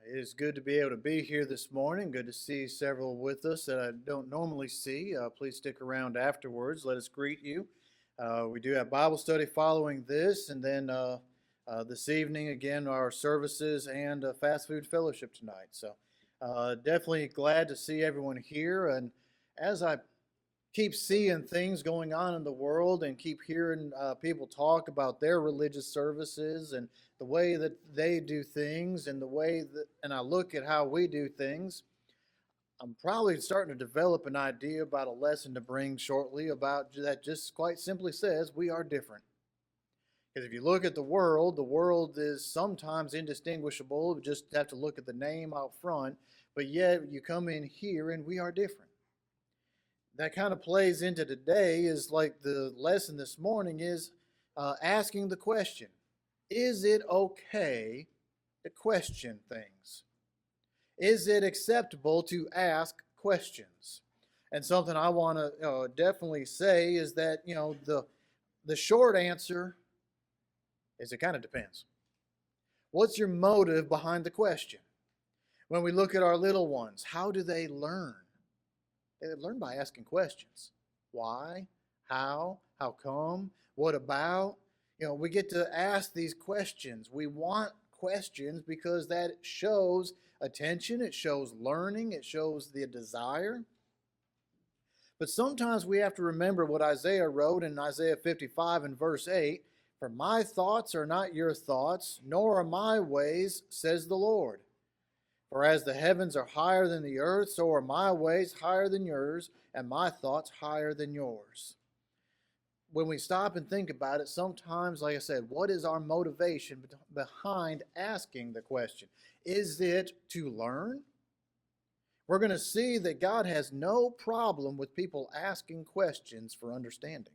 It is good to be able to be here this morning. Good to see several with us that I don't normally see. Please stick around afterwards. Let us greet you. We do have Bible study following this, and then this evening, again, our services and fast food fellowship tonight. So, definitely glad to see everyone here. And as I keep seeing things going on in the world and keep hearing people talk about their religious services and the way that they do things and the way that, and I look at how we do things, I'm probably starting to develop an idea about a lesson to bring shortly about that just quite simply says we are different. Because if you look at the world is sometimes indistinguishable. You just have to look at the name out front, but yet you come in here and we are different. That kind of plays into today is like the lesson this morning is asking the question, is it okay to question things? Is it acceptable to ask questions? And something I want to definitely say is that, the short answer is it kind of depends. What's your motive behind the question? When we look at our little ones, how do they learn? They learn by asking questions. Why? How? How come? What about? We get to ask these questions. We want questions because that shows attention, it shows learning, it shows the desire. But sometimes we have to remember what Isaiah wrote in Isaiah 55 and verse 8. For my thoughts are not your thoughts, nor are my ways, says the Lord. For as the heavens are higher than the earth, so are my ways higher than yours, and my thoughts higher than yours. When we stop and think about it, sometimes, like I said, what is our motivation behind asking the question? Is it to learn? We're going to see that God has no problem with people asking questions for understanding.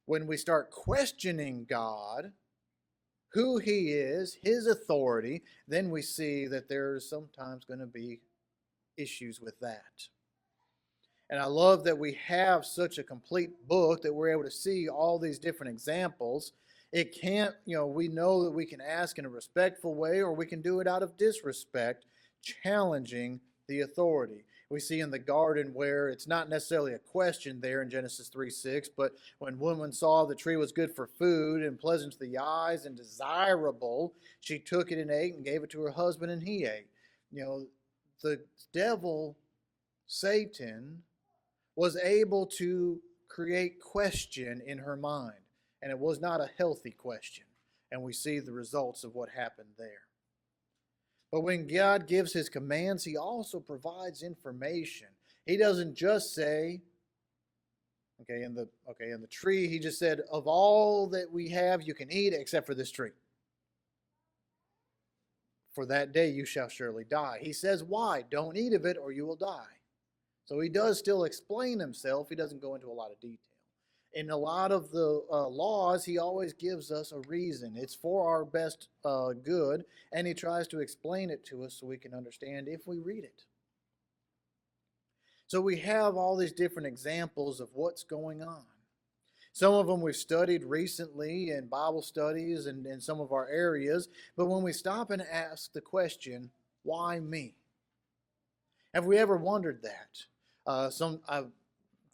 When we start questioning God, who he is, his authority, then we see that there's sometimes going to be issues with that. And I love that we have such a complete book that we're able to see all these different examples. It can't, we know that we can ask in a respectful way or we can do it out of disrespect, challenging the authority. We see in the garden where it's not necessarily a question there in Genesis 3:6, but when woman saw the tree was good for food and pleasant to the eyes and desirable, she took it and ate and gave it to her husband and he ate. The devil, Satan, was able to create question in her mind, and it was not a healthy question. And we see the results of what happened there. But when God gives his commands, he also provides information. He doesn't just say, in the tree, he just said, of all that we have, you can eat except for this tree. For that day you shall surely die. He says, why? Don't eat of it or you will die. So he does still explain himself. He doesn't go into a lot of detail. In a lot of the laws, he always gives us a reason. It's for our best good, and he tries to explain it to us so we can understand if we read it. So we have all these different examples of what's going on. Some of them we've studied recently in Bible studies and in some of our areas, but when we stop and ask the question, why me? Have we ever wondered that?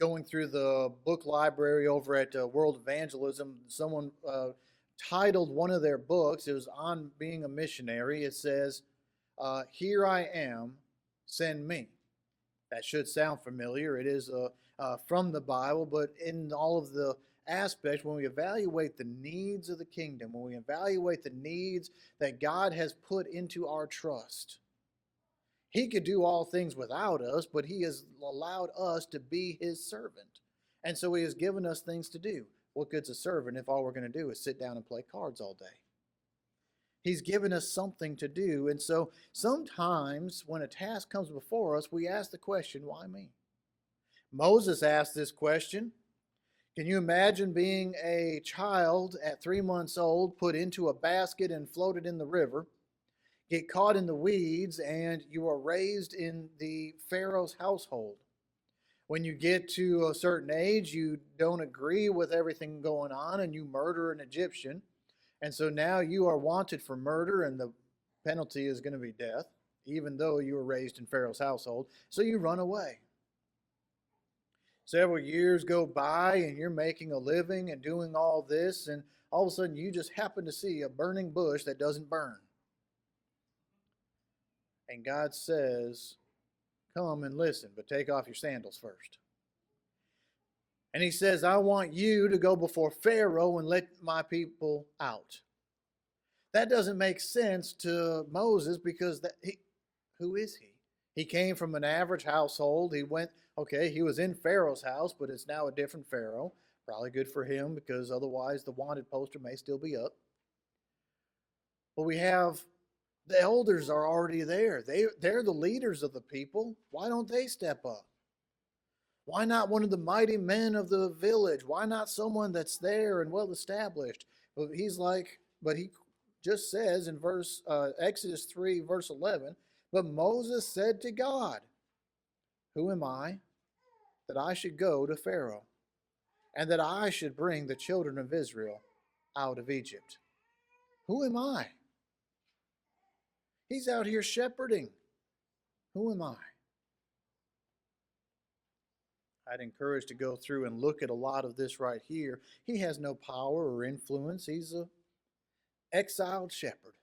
Going through the book library over at World Evangelism, someone titled one of their books, it was on being a missionary. It says, here I am, send me. That should sound familiar. It is from the Bible, but in all of the aspects, when we evaluate the needs of the kingdom, when we evaluate the needs that God has put into our trust, he could do all things without us, but he has allowed us to be his servant. And so he has given us things to do. What good's a servant if all we're going to do is sit down and play cards all day? He's given us something to do. And so sometimes when a task comes before us, we ask the question, why me? Moses asked this question. Can you imagine being a child at 3 months old, put into a basket and floated in the river, get caught in the weeds, and you are raised in the Pharaoh's household? When you get to a certain age, you don't agree with everything going on and you murder an Egyptian. And so now you are wanted for murder, and the penalty is going to be death, even though you were raised in Pharaoh's household. So you run away. Several years go by and you're making a living and doing all this, and all of a sudden you just happen to see a burning bush that doesn't burn. And God says, come and listen, but take off your sandals first. And he says, I want you to go before Pharaoh and let my people out. That doesn't make sense to Moses because who is he? He came from an average household. He was in Pharaoh's house, but it's now a different Pharaoh. Probably good for him because otherwise the wanted poster may still be up. But we have the elders are already there. They're the leaders of the people. Why don't they step up? Why not one of the mighty men of the village? Why not someone that's there and well established? But he just says in Exodus 3, verse 11, but Moses said to God, who am I that I should go to Pharaoh and that I should bring the children of Israel out of Egypt? Who am I? He's out here shepherding. Who am I? I'd encourage to go through and look at a lot of this right here. He has no power or influence. He's an exiled shepherd.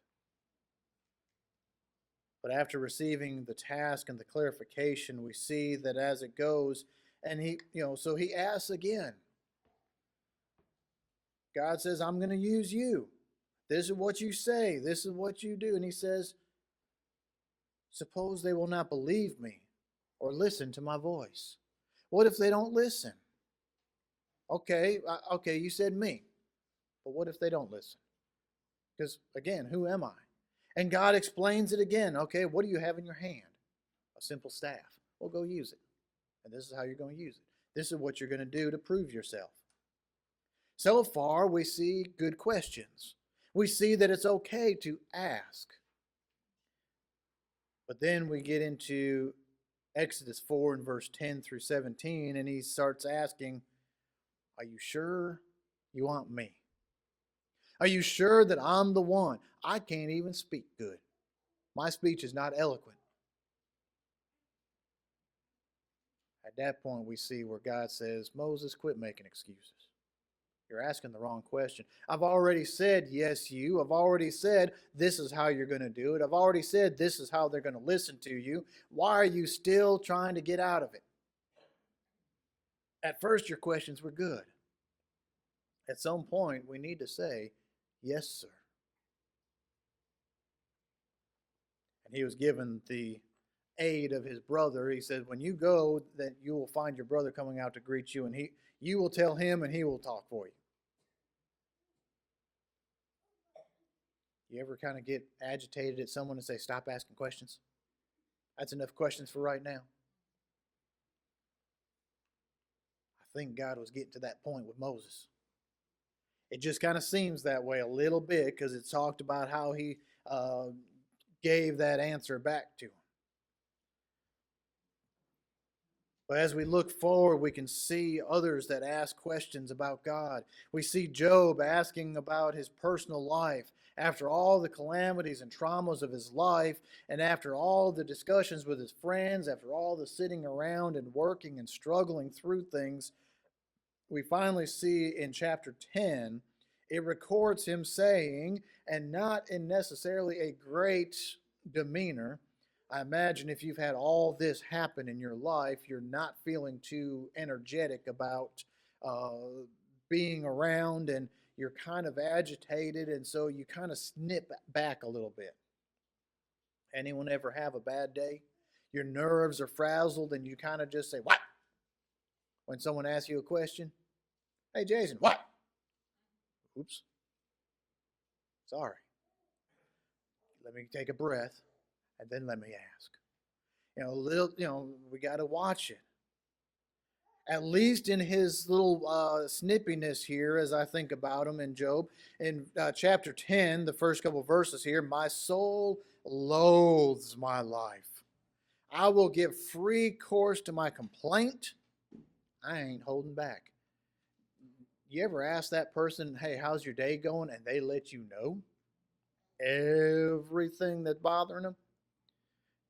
But after receiving the task and the clarification, we see that as it goes, and so he asks again. God says, I'm going to use you. This is what you say. This is what you do. And he says, suppose they will not believe me or listen to my voice. What if they don't listen? Okay, you said me. But what if they don't listen? Because, again, who am I? And God explains it again. Okay, what do you have in your hand? A simple staff. Well, go use it. And this is how you're going to use it. This is what you're going to do to prove yourself. So far, we see good questions. We see that it's okay to ask. But then we get into Exodus 4 and verse 10 through 17, and he starts asking, are you sure you want me? Are you sure that I'm the one? I can't even speak good. My speech is not eloquent. At that point, we see where God says, Moses, quit making excuses. You're asking the wrong question. I've already said, yes, you. I've already said, this is how you're going to do it. I've already said, this is how they're going to listen to you. Why are you still trying to get out of it? At first, your questions were good. At some point, we need to say, yes, sir. And he was given the aid of his brother. He said, when you go, that you will find your brother coming out to greet you, and you will tell him and he will talk for you. You ever kind of get agitated at someone and say, stop asking questions? That's enough questions for right now. I think God was getting to that point with Moses. It just kind of seems that way a little bit because it talked about how he gave that answer back to him. But as we look forward, we can see others that ask questions about God. We see Job asking about his personal life after all the calamities and traumas of his life, and after all the discussions with his friends, after all the sitting around and working and struggling through things. We finally see in chapter 10, it records him saying, and not in necessarily a great demeanor, I imagine if you've had all this happen in your life, you're not feeling too energetic about being around, and you're kind of agitated, and so you kind of snip back a little bit. Anyone ever have a bad day? Your nerves are frazzled, and you kind of just say, what? When someone asks you a question. Hey, Jason, what? Oops. Sorry. Let me take a breath. And then let me ask. We got to watch it. At least in his little snippiness here, as I think about him in Job, in chapter 10, the first couple of verses here, my soul loathes my life. I will give free course to my complaint. I ain't holding back. You ever ask that person, hey, how's your day going? And they let you know? everything that's bothering him.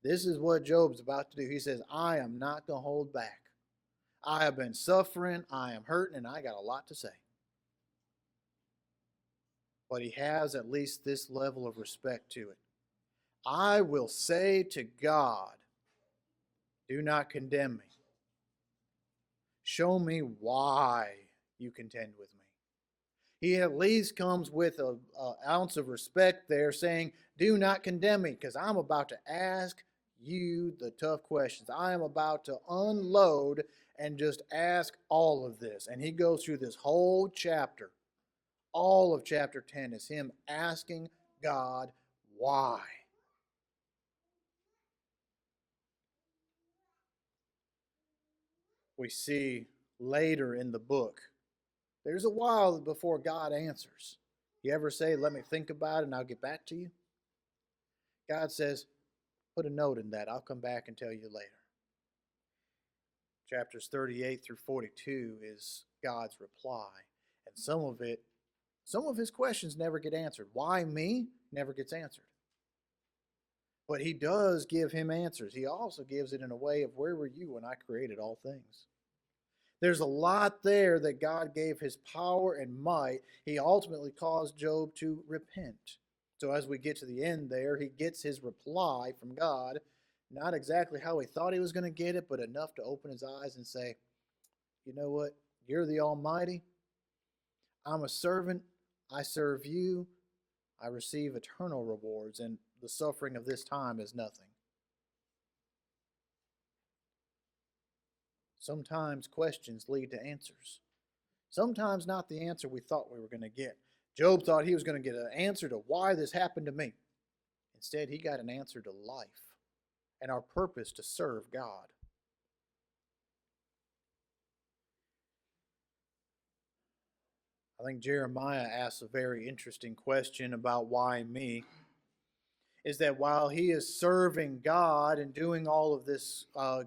This is what Job's about to do. He says, I am not going to hold back. I have been suffering, I am hurting, and I got a lot to say. But he has at least this level of respect to it. I will say to God, do not condemn me. Show me why you contend with me. He at least comes with an ounce of respect there, saying, do not condemn me, because I'm about to ask you the tough questions. I am about to unload and just ask all of this. And he goes through this whole chapter. All of chapter 10 is him asking God why. We see later in the book, there's a while before God answers. You ever say, let me think about it and I'll get back to you? God says, put a note in that. I'll come back and tell you later. Chapters 38 through 42 is God's reply. And some of his questions never get answered. Why me? Never gets answered. But he does give him answers. He also gives it in a way of, where were you when I created all things? There's a lot there that God gave his power and might. He ultimately caused Job to repent. So as we get to the end there, he gets his reply from God. Not exactly how he thought he was going to get it, but enough to open his eyes and say, you know what? You're the Almighty. I'm a servant. I serve you. I receive eternal rewards, and the suffering of this time is nothing. Sometimes questions lead to answers. Sometimes not the answer we thought we were going to get. Job thought he was going to get an answer to why this happened to me. Instead, he got an answer to life and our purpose to serve God. I think Jeremiah asks a very interesting question about why me. Is that while he is serving God and doing all of this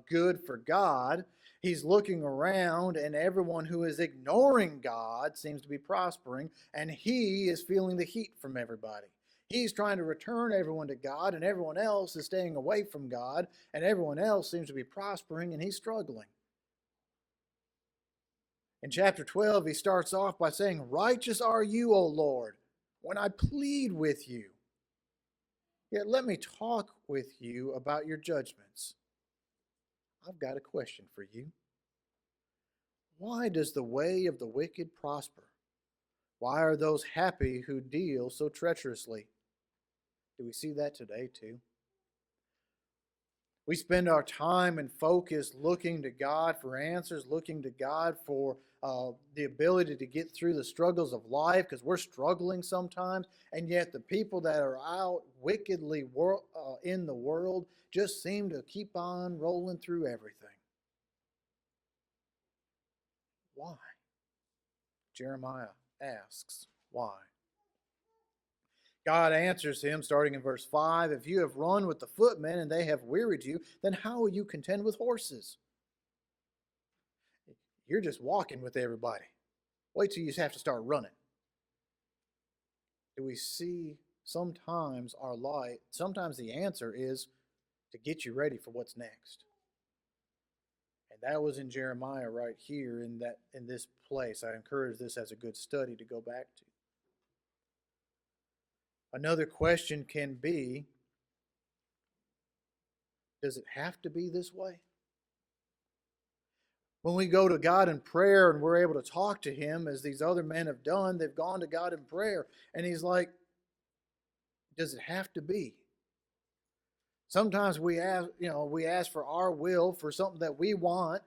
good for God, he's looking around and everyone who is ignoring God seems to be prospering, and he is feeling the heat from everybody. He's trying to return everyone to God, and everyone else is staying away from God, and everyone else seems to be prospering, and he's struggling. In chapter 12, he starts off by saying, righteous are you, O Lord, when I plead with you. Yet let me talk with you about your judgments. I've got a question for you. Why does the way of the wicked prosper? Why are those happy who deal so treacherously? Do we see that today too? We spend our time and focus looking to God for answers, looking to God for the ability to get through the struggles of life, because we're struggling sometimes, and yet the people that are out wickedly in the world just seem to keep on rolling through everything. Why? Jeremiah asks, why? God answers him, starting in verse 5, if you have run with the footmen and they have wearied you, then how will you contend with horses? You're just walking with everybody. Wait till you have to start running. Do we see sometimes sometimes the answer is to get you ready for what's next. And that was in Jeremiah right here in this place. I encourage this as a good study to go back to. Another question can be, does it have to be this way? When we go to God in prayer and we're able to talk to him, as these other men have done, they've gone to God in prayer, and he's like, does it have to be? Sometimes we ask for our will, for something that we want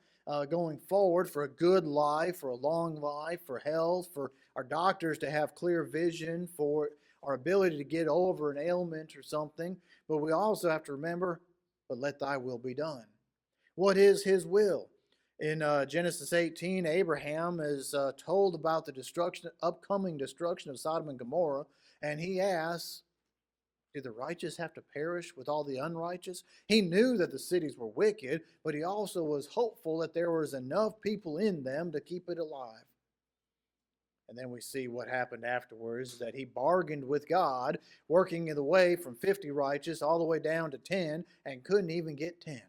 going forward, for a good life, for a long life, for health, for our doctors to have clear vision, for our ability to get over an ailment or something. But we also have to remember, but let thy will be done. What is his will? In Genesis 18, Abraham is told about the upcoming destruction of Sodom and Gomorrah, and he asks, do the righteous have to perish with all the unrighteous? He knew that the cities were wicked, but he also was hopeful that there was enough people in them to keep it alive. And then we see what happened afterwards, that he bargained with God, working the way from 50 righteous all the way down to 10, and couldn't even get 10,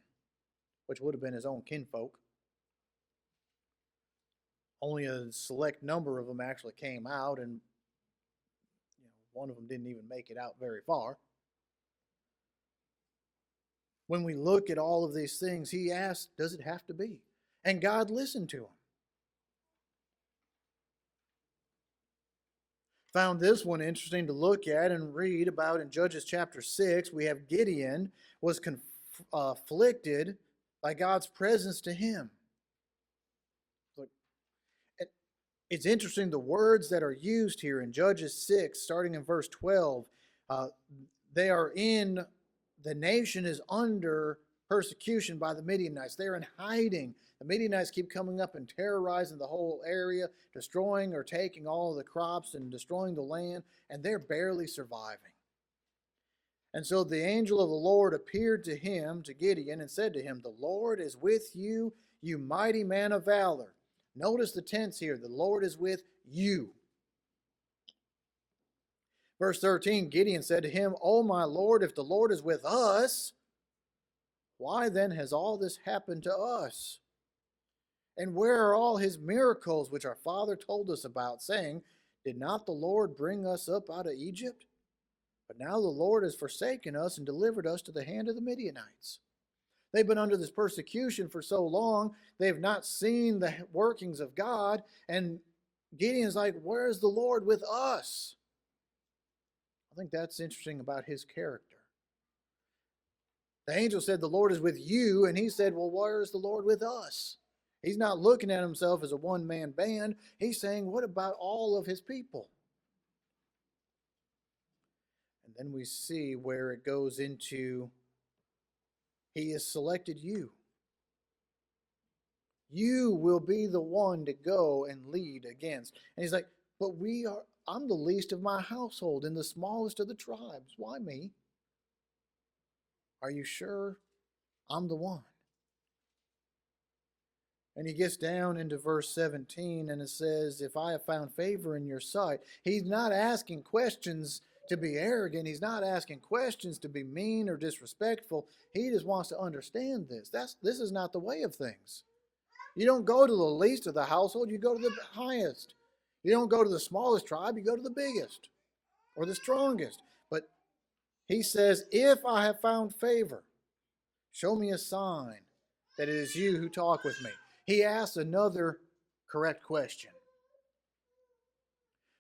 which would have been his own kinfolk. Only a select number of them actually came out, and one of them didn't even make it out very far. When we look at all of these things, he asked, does it have to be? And God listened to him. Found this one interesting to look at and read about in Judges chapter 6. We have Gideon was conflicted by God's presence to him. It's interesting the words that are used here in Judges 6, starting in verse 12. They are in, the nation is under persecution by the Midianites. They're in hiding. The Midianites keep coming up and terrorizing the whole area, destroying or taking all of the crops and destroying the land, and they're barely surviving. And so the angel of the Lord appeared to him, to Gideon, and said to him, the Lord is with you, you mighty man of valor. Notice the tense here. The Lord is with you. Verse 13, Gideon said to him, O my Lord, if the Lord is with us, why then has all this happened to us? And where are all his miracles which our father told us about, saying, did not the Lord bring us up out of Egypt? But now the Lord has forsaken us and delivered us to the hand of the Midianites. They've been under this persecution for so long, they've not seen the workings of God, and Gideon's like, where's the Lord with us? I think that's interesting about his character. The angel said, the Lord is with you, and he said, well, where's the Lord with us? He's not looking at himself as a one-man band. He's saying, what about all of his people? And then we see where it goes into, he has selected you. You will be the one to go and lead against. And he's like, but I'm the least of my household and the smallest of the tribes. Why me? Are you sure I'm the one? And he gets down into verse 17 and it says, if I have found favor in your sight. He's not asking questions to be arrogant. He's not asking questions to be mean or disrespectful. He just wants to understand this. This is not the way of things. You don't go to the least of the household, you go to the highest. You don't go to the smallest tribe, you go to the biggest or the strongest. But he says, if I have found favor, show me a sign that it is you who talk with me. He asks another correct question.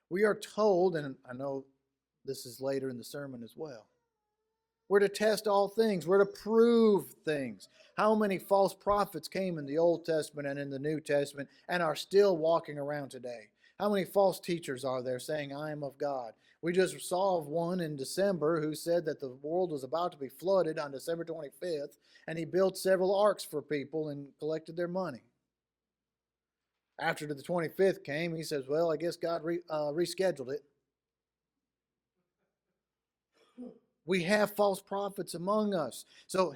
We are told, and I know this is later in the sermon as well, we're to test all things. We're to prove things. How many false prophets came in the Old Testament and in the New Testament and are still walking around today? How many false teachers are there saying, I am of God? We just saw of one in December who said that the world was about to be flooded on December 25th, and he built several arks for people and collected their money. After the 25th came, he says, well, I guess God rescheduled it. We have false prophets among us. So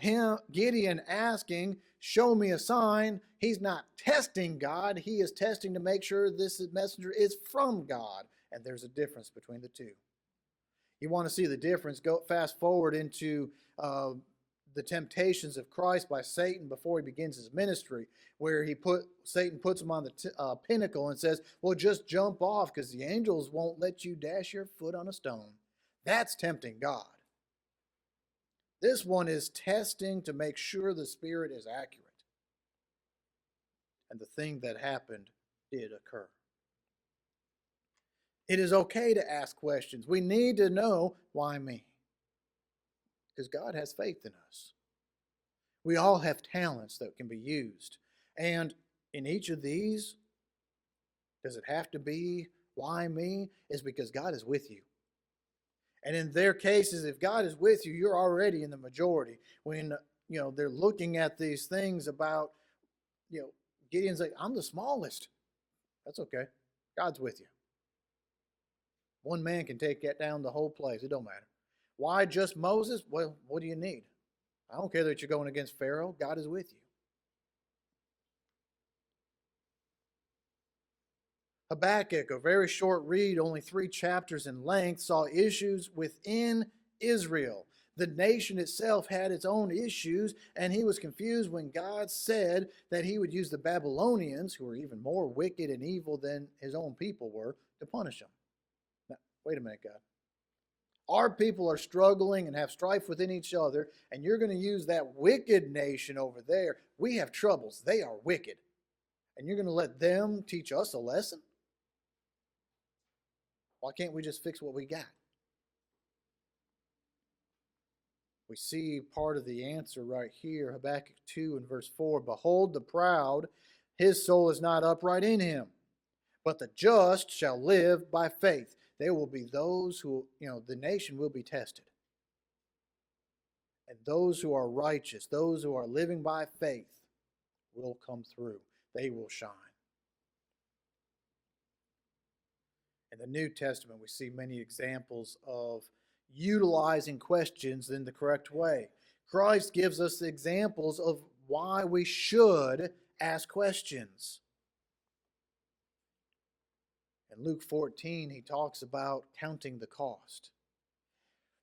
Gideon asking, show me a sign. He's not testing God. He is testing to make sure this messenger is from God. And there's a difference between the two. You want to see the difference, go fast forward into the temptations of Christ by Satan before he begins his ministry, where Satan puts him on the pinnacle and says, well, just jump off because the angels won't let you dash your foot on a stone. That's tempting God. This one is testing to make sure the Spirit is accurate. And the thing that happened did occur. It is okay to ask questions. We need to know, why me? Because God has faith in us. We all have talents that can be used. And in each of these, does it have to be, why me? Is because God is with you. And in their cases, if God is with you, you're already in the majority. When they're looking at these things about, Gideon's like, I'm the smallest. That's okay. God's with you. One man can take down the whole place. It don't matter. Why just Moses? Well, what do you need? I don't care that you're going against Pharaoh. God is with you. Habakkuk, a very short read, only 3 chapters in length, saw issues within Israel. The nation itself had its own issues, and he was confused when God said that he would use the Babylonians, who were even more wicked and evil than his own people were, to punish them. Now, wait a minute, God. Our people are struggling and have strife within each other, and you're going to use that wicked nation over there. We have troubles. They are wicked. And you're going to let them teach us a lesson? Why can't we just fix what we got? We see part of the answer right here, Habakkuk 2 and verse 4. Behold the proud, his soul is not upright in him, but the just shall live by faith. There will be those who, the nation will be tested. And those who are righteous, those who are living by faith, will come through. They will shine. In the New Testament, we see many examples of utilizing questions in the correct way. Christ gives us examples of why we should ask questions. In Luke 14, he talks about counting the cost.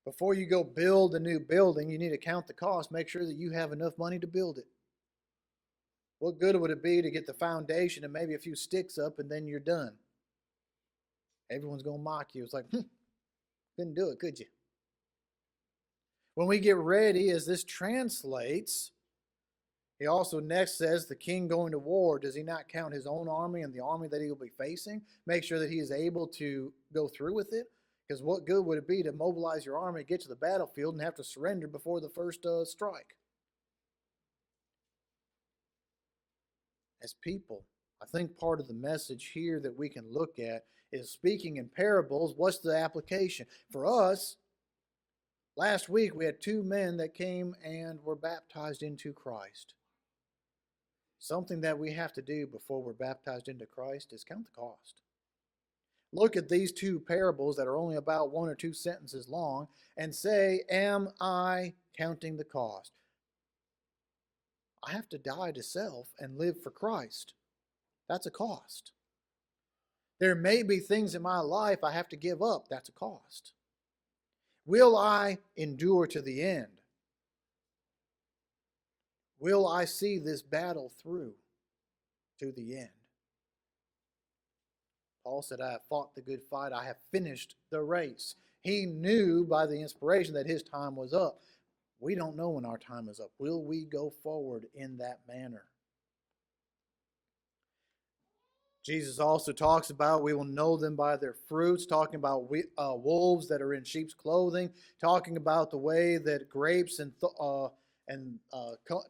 Before you go build a new building, you need to count the cost. Make sure that you have enough money to build it. What good would it be to get the foundation and maybe a few sticks up and then you're done? Everyone's going to mock you. It's like, couldn't do it, could you? When we get ready, as this translates, he also next says the king going to war, does he not count his own army and the army that he will be facing? Make sure that he is able to go through with it? Because what good would it be to mobilize your army, get to the battlefield, and have to surrender before the first strike? As people, I think part of the message here that we can look at is speaking in parables. What's the application? For us, last week we had 2 men that came and were baptized into Christ. Something that we have to do before we're baptized into Christ is count the cost. Look at these 2 parables that are only about 1 or 2 sentences long and say, am I counting the cost? I have to die to self and live for Christ. That's a cost. There may be things in my life I have to give up. That's a cost. Will I endure to the end? Will I see this battle through to the end? Paul said, I have fought the good fight. I have finished the race. He knew by the inspiration that his time was up. We don't know when our time is up. Will we go forward in that manner? Jesus also talks about we will know them by their fruits, talking about wolves that are in sheep's clothing, talking about the way that grapes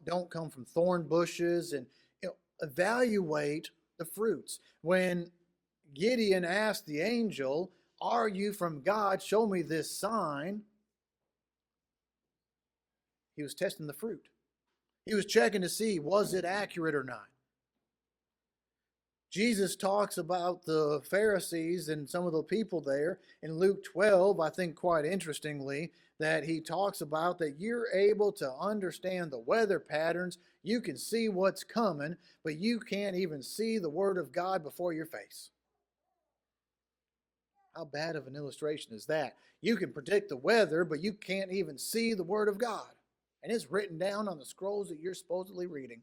don't come from thorn bushes, and evaluate the fruits. When Gideon asked the angel, are you from God? Show me this sign. He was testing the fruit. He was checking to see, was it accurate or not? Jesus talks about the Pharisees and some of the people there in Luke 12, I think quite interestingly, that he talks about that you're able to understand the weather patterns, you can see what's coming, but you can't even see the Word of God before your face. How bad of an illustration is that? You can predict the weather, but you can't even see the Word of God. And it's written down on the scrolls that you're supposedly reading.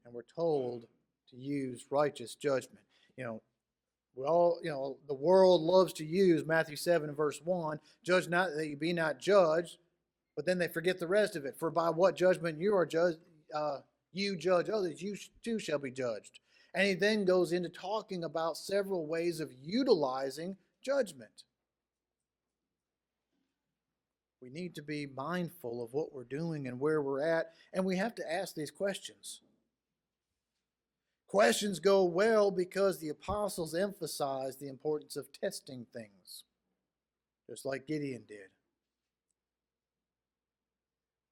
And we're told to use righteous judgment. The world loves to use Matthew 7 and verse 1, judge not that you be not judged, but then they forget the rest of it. For by what judgment you are judged, you judge others, you too shall be judged. And he then goes into talking about several ways of utilizing judgment. We need to be mindful of what we're doing and where we're at, and we have to ask these questions. Questions go well because the apostles emphasize the importance of testing things, just like Gideon did.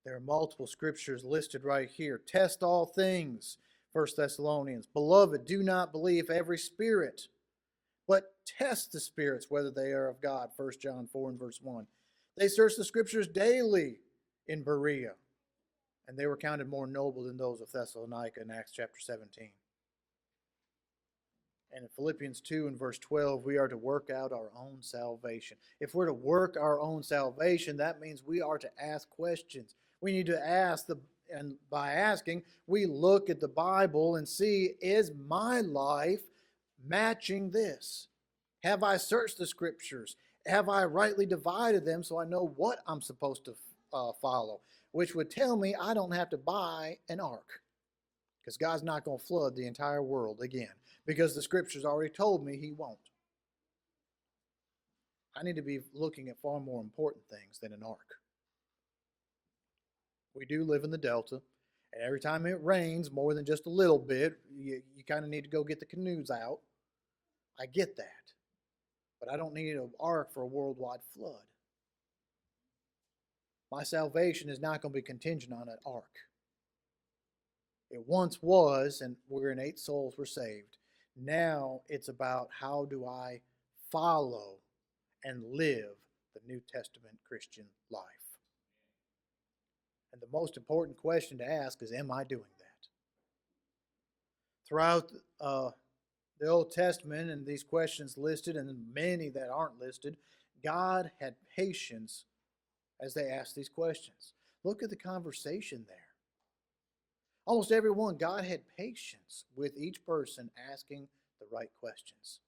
There are multiple scriptures listed right here. Test all things, 1 Thessalonians. Beloved, do not believe every spirit, but test the spirits whether they are of God, 1 John 4 and verse 1. They search the scriptures daily in Berea. and they were counted more noble than those of Thessalonica in Acts chapter 17. And in Philippians 2 and verse 12, we are to work out our own salvation. If we're to work our own salvation, that means we are to ask questions. We need to ask, and by asking, we look at the Bible and see, is my life matching this? Have I searched the Scriptures? Have I rightly divided them so I know what I'm supposed to follow? Which would tell me I don't have to buy an ark, because God's not going to flood the entire world again, because the Scriptures already told me He won't. I need to be looking at far more important things than an ark. We do live in the Delta, and every time it rains more than just a little bit, you kind of need to go get the canoes out. I get that. But I don't need an ark for a worldwide flood. My salvation is not going to be contingent on an ark. It once was, and we're in 8 souls were saved. Now it's about, how do I follow and live the New Testament Christian life? And the most important question to ask is, am I doing that? Throughout the Old Testament, and these questions listed, and many that aren't listed, God had patience as they asked these questions. Look at the conversation there. Almost everyone, God had patience with each person asking the right questions.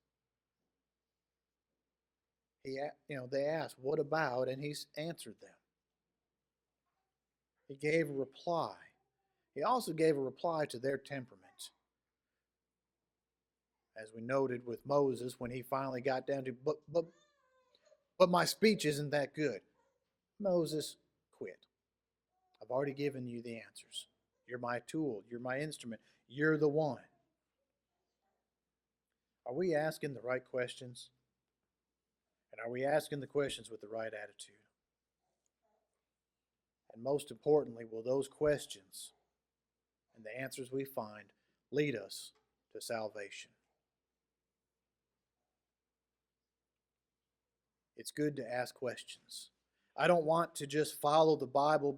They asked, what about? And He answered them. He gave a reply. He also gave a reply to their temperament. As we noted with Moses, when he finally got down to, but my speech isn't that good. Moses, quit. I've already given you the answers. You're my tool. You're my instrument. You're the one. Are we asking the right questions? And are we asking the questions with the right attitude? And most importantly, will those questions and the answers we find lead us to salvation? It's good to ask questions. I don't want to just follow the Bible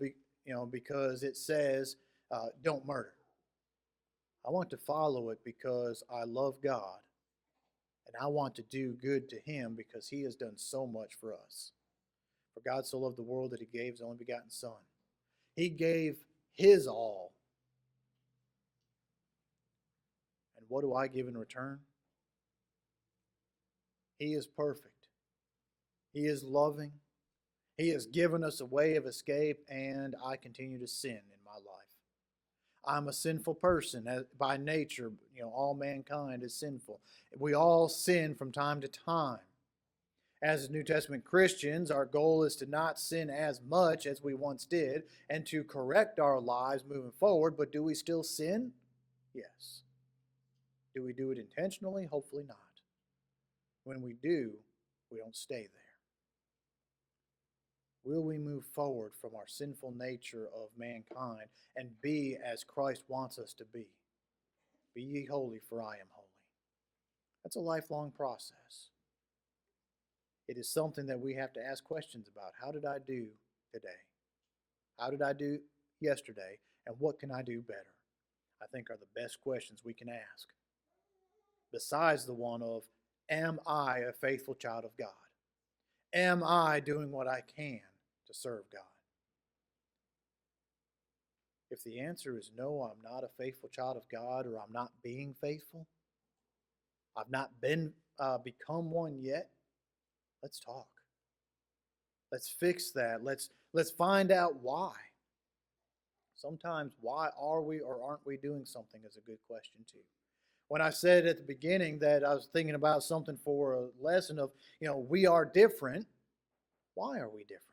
because it says don't murder. I want to follow it because I love God, and I want to do good to Him because He has done so much for us. For God so loved the world that He gave His only begotten Son. He gave His all. And what do I give in return? He is perfect. He is loving. He has given us a way of escape, and I continue to sin in my life. I'm a sinful person by nature. All mankind is sinful. We all sin from time to time. As New Testament Christians, our goal is to not sin as much as we once did and to correct our lives moving forward. But do we still sin? Yes. Do we do it intentionally? Hopefully not. When we do, we don't stay there. Will we move forward from our sinful nature of mankind and be as Christ wants us to be? Be ye holy, for I am holy. That's a lifelong process. It is something that we have to ask questions about. How did I do today? How did I do yesterday? And what can I do better? I think are the best questions we can ask. Besides the one of, am I a faithful child of God? Am I doing what I can to serve God? If the answer is no, I'm not a faithful child of God, or I'm not being faithful, I've not become one yet, let's talk. Let's fix that. Let's find out why. Sometimes why are we or aren't we doing something is a good question too. When I said at the beginning that I was thinking about something for a lesson of, we are different. Why are we different?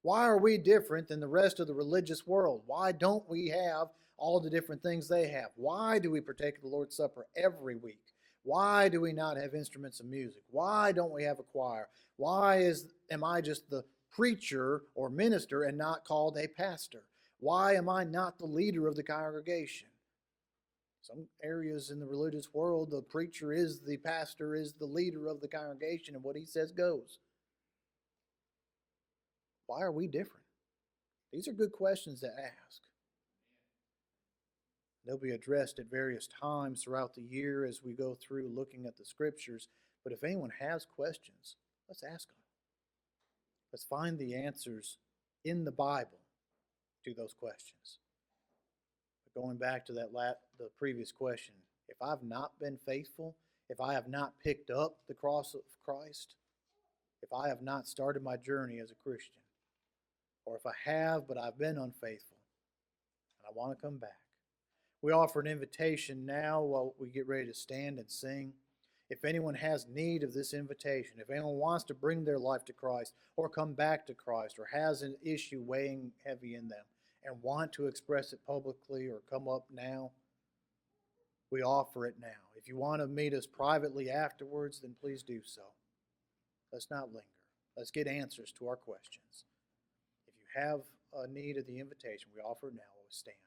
Why are we different than the rest of the religious world? Why don't we have all the different things they have? Why do we partake of the Lord's Supper every week? Why do we not have instruments of music? Why don't we have a choir? Why am I just the preacher or minister and not called a pastor? Why am I not the leader of the congregation? Some areas in the religious world, the preacher is the pastor, is the leader of the congregation, and what he says goes. Why are we different? These are good questions to ask. They'll be addressed at various times throughout the year as we go through looking at the scriptures. But if anyone has questions, let's ask them. Let's find the answers in the Bible to those questions. But going back to the previous question, if I've not been faithful, if I have not picked up the cross of Christ, if I have not started my journey as a Christian, or if I have but I've been unfaithful and I want to come back, we offer an invitation now while we get ready to stand and sing. If anyone has need of this invitation, if anyone wants to bring their life to Christ or come back to Christ or has an issue weighing heavy in them and want to express it publicly or come up now, we offer it now. If you want to meet us privately afterwards, then please do so. Let's not linger. Let's get answers to our questions. If you have a need of the invitation, we offer it now. We'll stand.